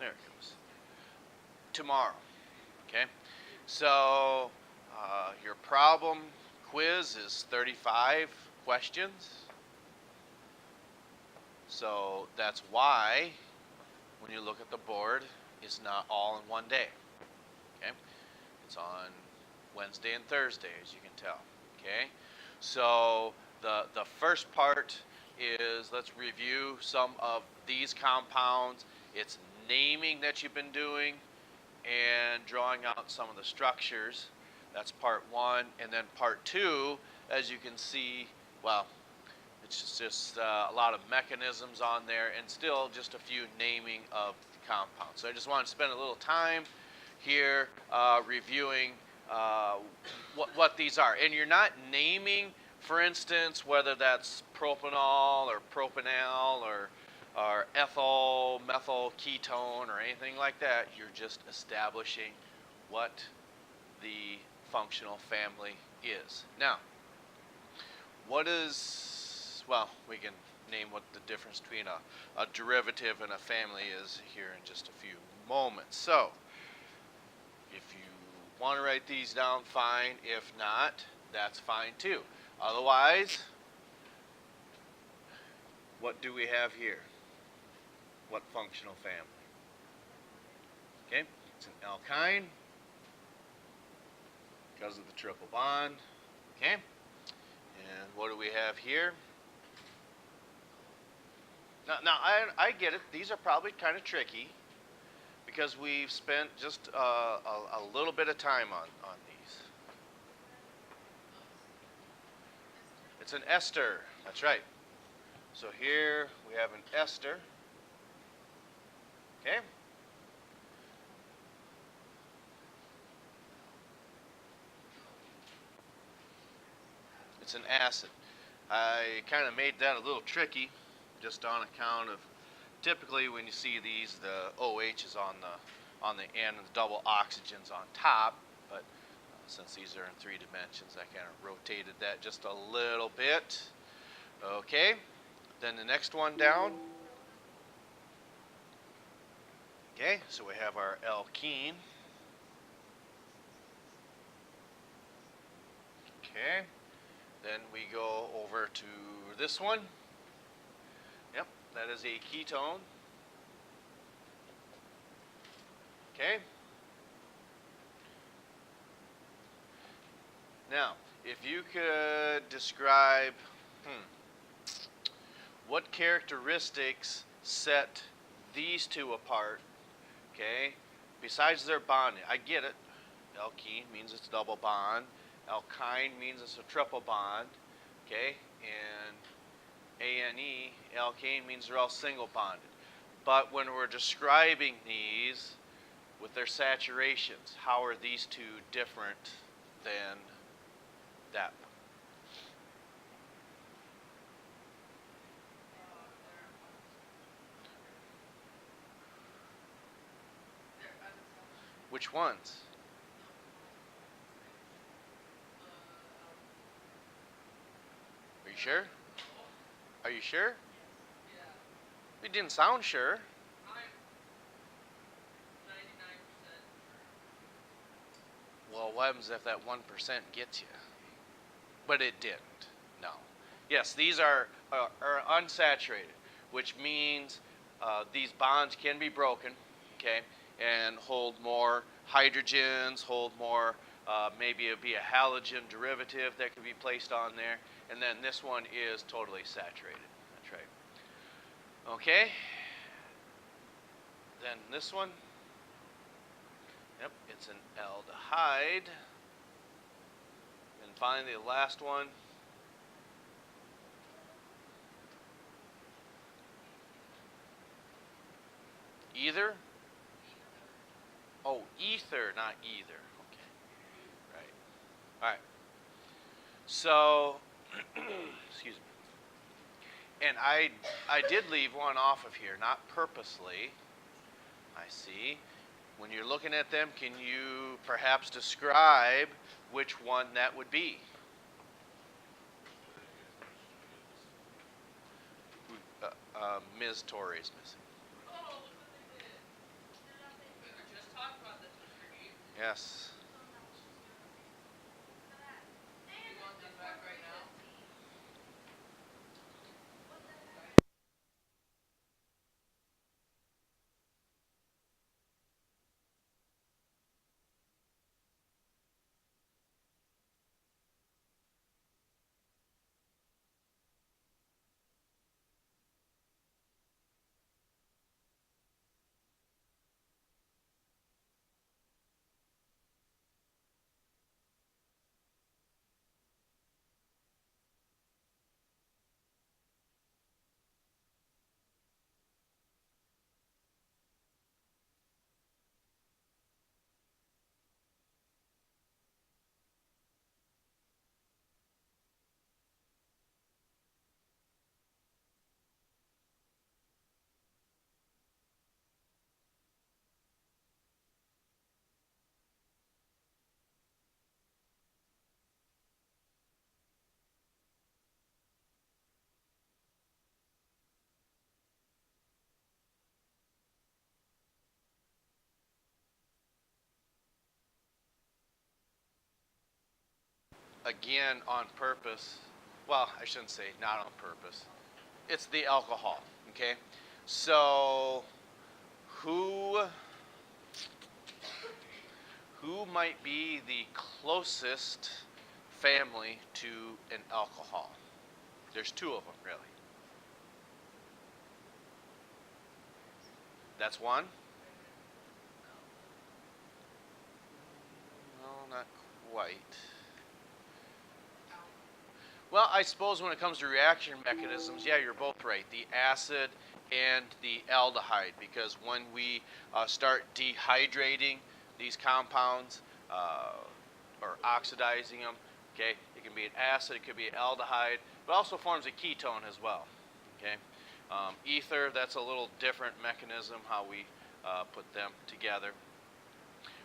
There it goes. Tomorrow. Okay? So, your problem quiz is 35 questions. So, that's why, when you look at the board, it's not all in one day. Okay? It's on Wednesday and Thursday, as you can tell. Okay? So, the first part is let's review some of these compounds. It's naming that you've been doing and drawing out some of the structures. That's part one. And then part two, as you can see, well, it's just a lot of mechanisms on there and still just a few naming of compounds. So I just wanted to spend a little time here reviewing what these are. And you're not naming, for instance, whether that's propanol or propanal or ethyl, methyl, ketone, or anything like that. You're just establishing what the functional family is. Now, what is, well, we can name what the difference between a derivative and a family is here in just a few moments. So, if you want to write these down, fine. If not, that's fine too. Otherwise, what do we have here? What functional family? Okay, it's an alkyne because of the triple bond. Okay, and what do we have here? Now I get it. These are probably kind of tricky because we've spent just a little bit of time on these. It's an ester. That's right. So here we have an ester. Okay. It's an acid. I kind of made that a little tricky just on account of typically when you see these, the OH is on the end and the double oxygen's on top, but since these are in 3 dimensions, I kind of rotated that just a little bit. Okay, then the next one down. Okay, so we have our alkene. Okay, then we go over to this one. Yep, that is a ketone. Okay. Now, if you could describe what characteristics set these two apart, okay, besides their bonding. I get it. Alkene means it's double bond. Alkyne means it's a triple bond, okay, and ANE, alkane, means they're all single bonded. But when we're describing these with their saturations, how are these two different than that one? Which ones? Are you sure? Are you sure? You didn't sound sure. Well, what happens if that 1% gets you? But it didn't. No. Yes, these are unsaturated, which means these bonds can be broken, okay, and hold more hydrogens, hold more, maybe it'd be a halogen derivative that could be placed on there, and then this one is totally saturated. That's right. Okay. Then this one, yep, it's an aldehyde. And finally, the last one, either. Oh, ether, not either. Okay. Right. All right. So, excuse me. And I did leave one off of here, not purposely. I see. When you're looking at them, can you perhaps describe which one that would be? Ms. Torrey is missing. Yes. Again, on purpose. Well, I shouldn't say not on purpose. It's the alcohol. Okay. So who who might be the closest family to an alcohol? There's two of them, really. That's one? No, not quite. Well, I suppose when it comes to reaction mechanisms, yeah, you're both right. The acid and the aldehyde, because when we start dehydrating these compounds or oxidizing them, okay, it can be an acid, it could be an aldehyde, but also forms a ketone as well. Okay, ether, that's a little different mechanism how we put them together.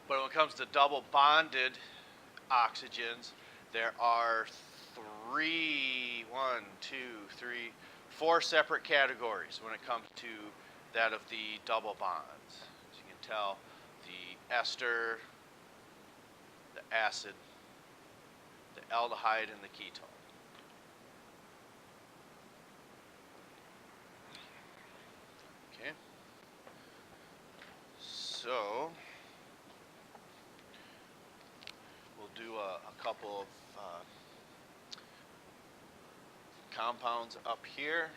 But when it comes to double bonded oxygens, there are four separate categories when it comes to that of the double bonds. As you can tell, the ester, the acid, the aldehyde, and the ketone. Okay. So we'll do a couple of compounds up here.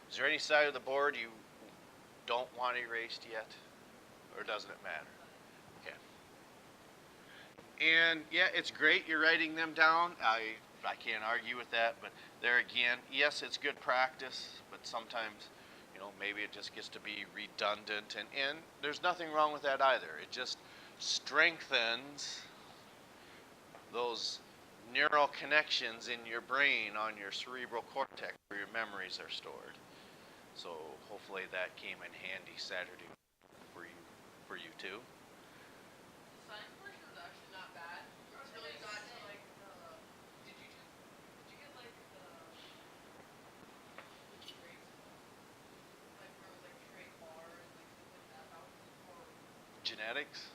Is there any side of the board you don't want erased yet? Or doesn't it matter? Okay. And yeah, it's great you're writing them down. I can't argue with that, but there again, yes, it's good practice, but sometimes, maybe it just gets to be redundant, and there's nothing wrong with that either. It just strengthens those neural connections in your brain on your cerebral cortex where your memories are stored. So hopefully that came in handy Saturday for you too. Genetics?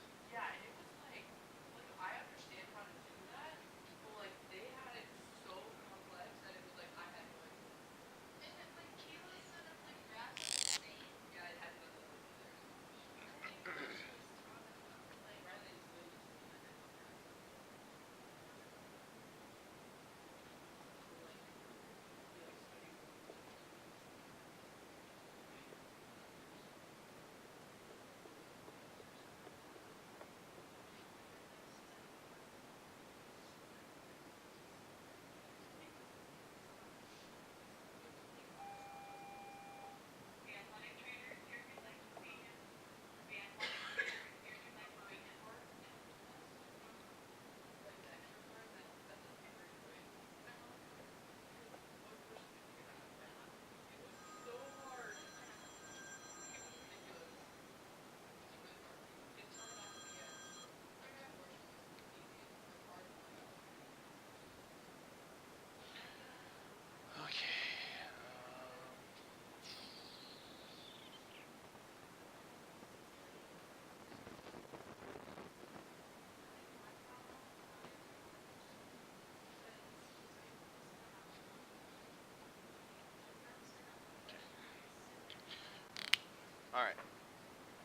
Alright,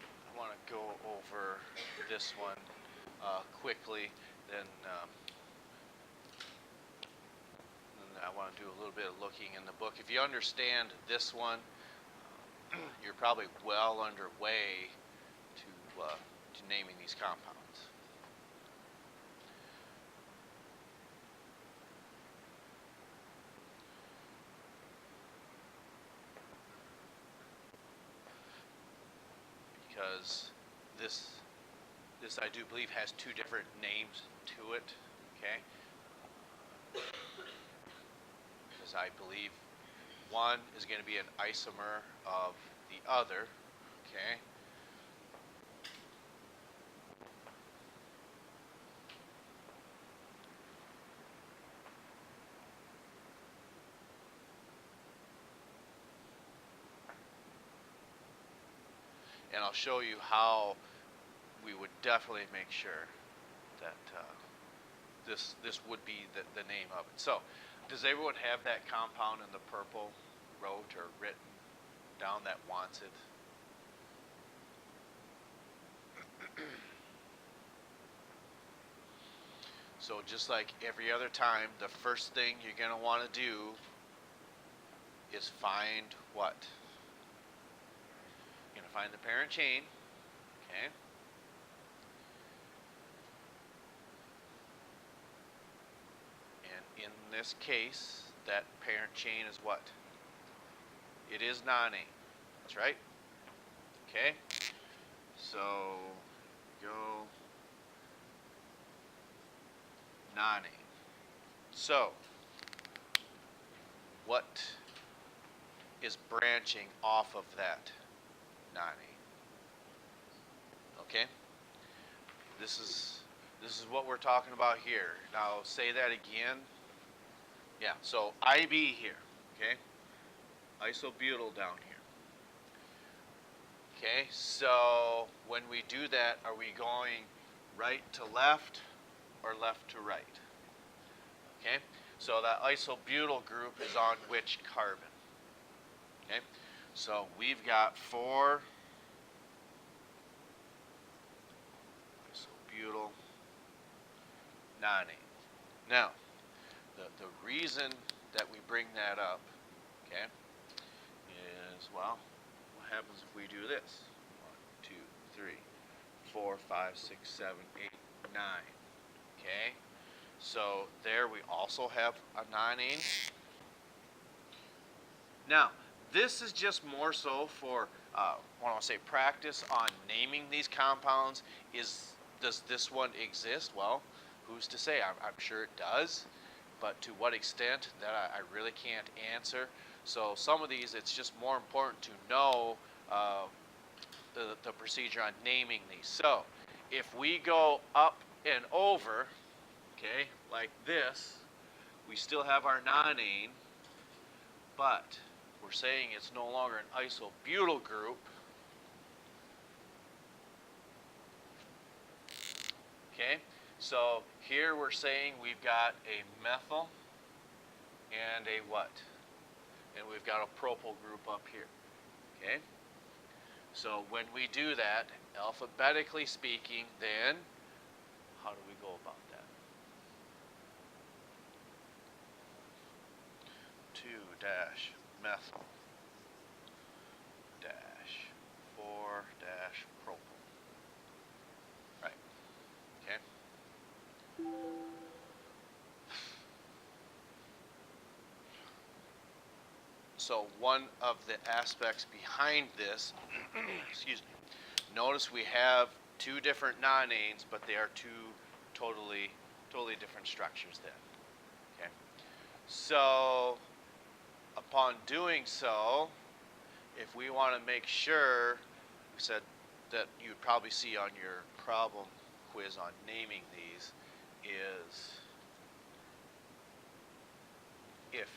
I want to go over this one quickly, then I want to do a little bit of looking in the book. If you understand this one, you're probably well underway to naming these compounds. Because this I do believe has two different names to it, okay? Because I believe one is going to be an isomer of the other, okay? And I'll show you how we would definitely make sure that this would be the name of it. So, does everyone have that compound in the purple wrote or written down that wants it? So just like every other time, the first thing you're going to want to do is find what? You're going to find the parent chain, okay? And in this case, that parent chain is what? It is nonane. That's right. Okay? So, go nonane. So, what is branching off of that nonane? Okay? This is what we're talking about here. Now, say that again. Yeah, so IB here, okay? Isobutyl down here. Okay, so when we do that, are we going right to left or left to right? Okay, so that isobutyl group is on which carbon? Okay, so we've got 4 isobutyl nonane. Now, the reason that we bring that up, okay, is, well, what happens if we do this? 1, 2, 3, 4, 5, 6, 7, 8, 9. Okay, so there we also have a nonane. Now, this is just more so for, when I say practice on naming these compounds. Does this one exist? Well, who's to say? I'm sure it does, but to what extent, that I really can't answer. So some of these, it's just more important to know the procedure on naming these. So if we go up and over, okay, like this, we still have our nonane, but we're saying it's no longer an isobutyl group. Okay, so here we're saying we've got a methyl and a what? And we've got a propyl group up here. Okay, so when we do that, alphabetically speaking, then how do we go about that? 2-methyl dash 4-propyl. Right. Okay. So one of the aspects behind this, excuse me, notice we have 2 different nonanes, but they are 2 totally different structures then. Okay. So upon doing so, if we want to make sure, we said that you'd probably see on your problem quiz on naming these, is if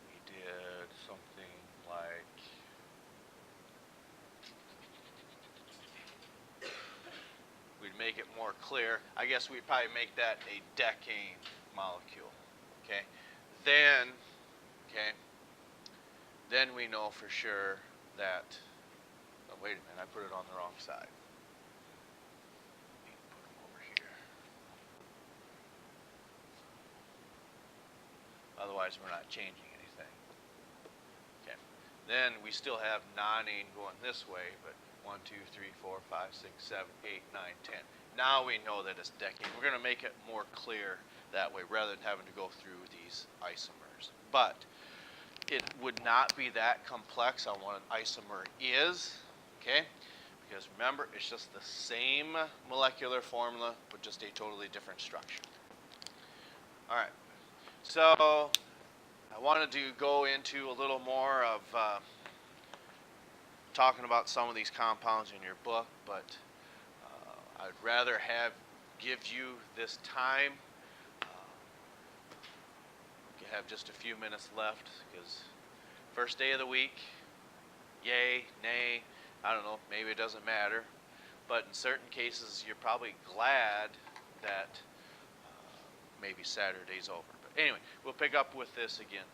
we did something like, we'd make it more clear. I guess we'd probably make that a decane molecule. Okay, then, okay, then we know for sure that, oh, wait a minute, I put it on the wrong side. Let me put them over here. Otherwise, we're not changing anything. Okay. Then we still have nodding going this way, but 1, 2, 3, 4, 5, 6, 7, 8, 9, 10. Now we know that it's decade. We're going to make it more clear that way rather than having to go through these isomers. But it would not be that complex on what an isomer is, okay? Because remember, it's just the same molecular formula, but just a totally different structure. All right, so I wanted to go into a little more of talking about some of these compounds in your book, but I'd rather give you this time. You have just a few minutes left because first day of the week, yay, nay, I don't know, maybe it doesn't matter. But in certain cases, you're probably glad that maybe Saturday's over. But anyway, we'll pick up with this again